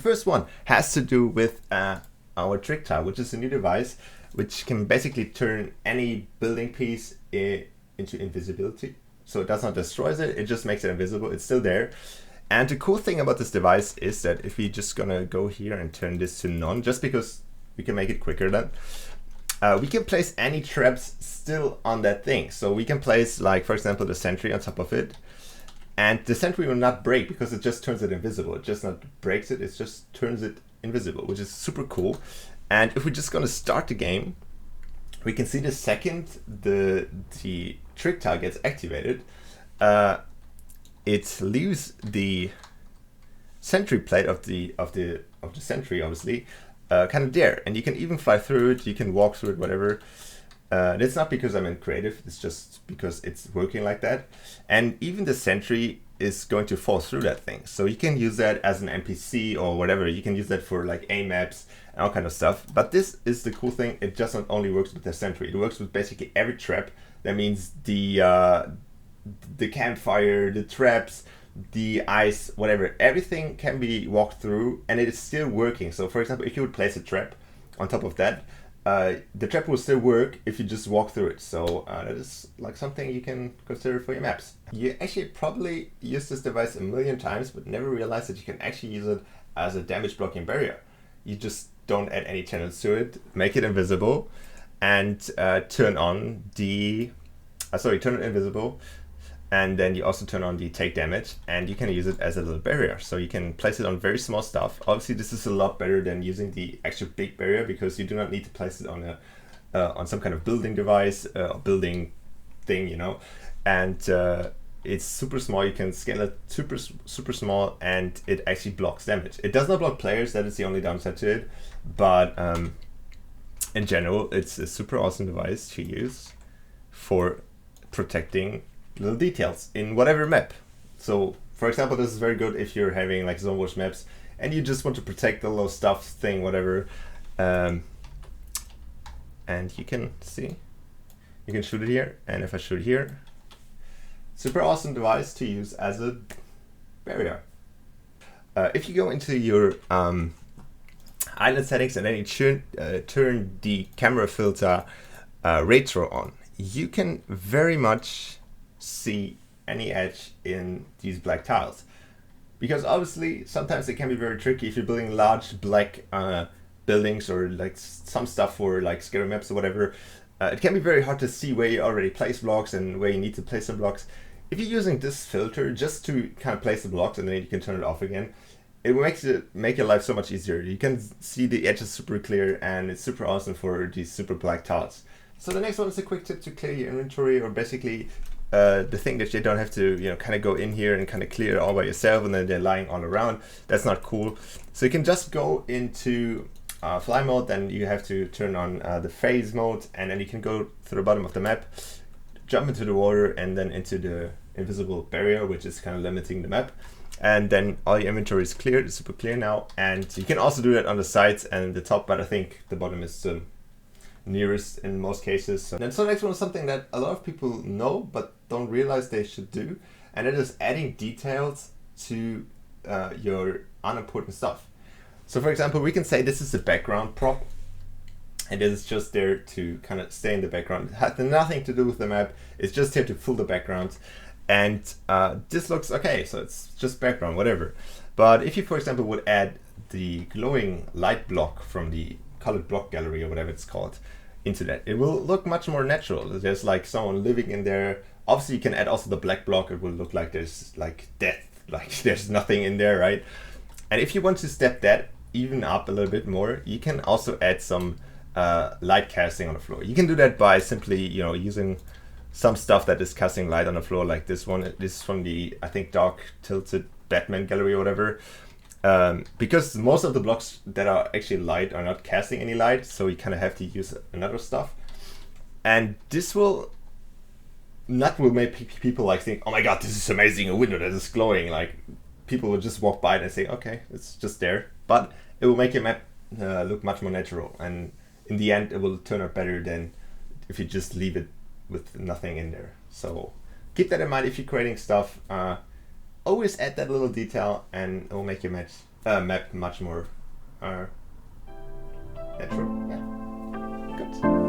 The first one has to do with our trick tile, which is a new device which can basically turn any building piece into invisibility. So it does not destroy it, it just makes it invisible. It's still there. And the cool thing about this device is that if we just gonna go here and turn this to none, just because we can make it quicker then, we can place any traps still on that thing. So we can place, like, for example, the sentry on top of it. And the sentry will not break because it just turns it invisible. It just not breaks it, it just turns it invisible, which is super cool. And if we're just gonna start the game, we can see the second the trick tile gets activated, it leaves the sentry plate of the sentry, obviously, kind of there, and you can even fly through it, you can walk through it, whatever. It's not because I'm in creative, it's just because it's working like that. And even the sentry is going to fall through that thing. So you can use that as an NPC or whatever. You can use that for like aim maps and all kind of stuff. But this is the cool thing, it just not only works with the sentry, it works with basically every trap. That means the campfire, the traps, the ice, whatever, everything can be walked through and it is still working. So for example, if you would place a trap on top of that, the trap will still work if you just walk through it. So that is like something you can consider for your maps. You actually probably used this device a million times, but never realized that you can actually use it as a damage blocking barrier. You just don't add any channels to it, make it invisible, and turn it invisible. And then you also turn on the take damage, and you can use it as a little barrier. So you can place it on very small stuff. Obviously, this is a lot better than using the actual big barrier because you do not need to place it on on some kind of building device or building thing, you know. And it's super small. You can scale it super small, and it actually blocks damage. It does not block players. That is the only downside to it. But in general, it's a super awesome device to use for protecting little details in whatever map. So for example, this is very good if you're having like zone watch maps and you just want to protect the little stuff thing, whatever. And you can see, you can shoot it here, and if I shoot here, super awesome device to use as a barrier. If you go into your island settings and then you turn the camera filter retro on, you can very much see any edge in these black tiles, because obviously sometimes it can be very tricky if you're building large black buildings or like some stuff for like scary maps or whatever. It can be very hard to see where you already place blocks and where you need to place some blocks. If you're using this filter just to kind of place the blocks and then you can turn it off again, it makes make your life so much easier. You can see the edges super clear, and it's super awesome for these super black tiles. So the next one is a quick tip to clear your inventory, or basically the thing that you don't have to, you know, kind of go in here and kind of clear it all by yourself and then they're lying all around. That's not cool. So you can just go into fly mode, then you have to turn on the phase mode, and then you can go to the bottom of the map, jump into the water, and then into the invisible barrier, which is kind of limiting the map. And then all your inventory is clear, it's super clear now. And you can also do that on the sides and the top, but I think the bottom is the nearest in most cases. And so the next one is something that a lot of people know but don't realize they should do, and it is adding details to your unimportant stuff. So for example, we can say this is the background prop, and it is just there to kind of stay in the background. It has nothing to do with the map, it's just here to fill the background. And this looks okay, so it's just background, whatever. But if you, for example, would add the glowing light block from the colored block gallery or whatever it's called into that, it will look much more natural. There's like someone living in there. Obviously you can add also the black block, it will look like there's like death, like there's nothing in there, right? And if you want to step that even up a little bit more, you can also add some light casting on the floor. You can do that by simply, you know, using some stuff that is casting light on the floor, like this one. This is from the, I think, dark tilted Batman gallery or whatever. Because most of the blocks that are actually light are not casting any light, so you kind of have to use another stuff. And this will make people like think, oh my god, this is amazing, a window that is glowing. Like people will just walk by it and say, okay, it's just there. But it will make your map look much more natural, and in the end it will turn out better than if you just leave it with nothing in there. So keep that in mind if you're creating stuff. always add that little detail, and it will make your map much more natural. Yeah. Good.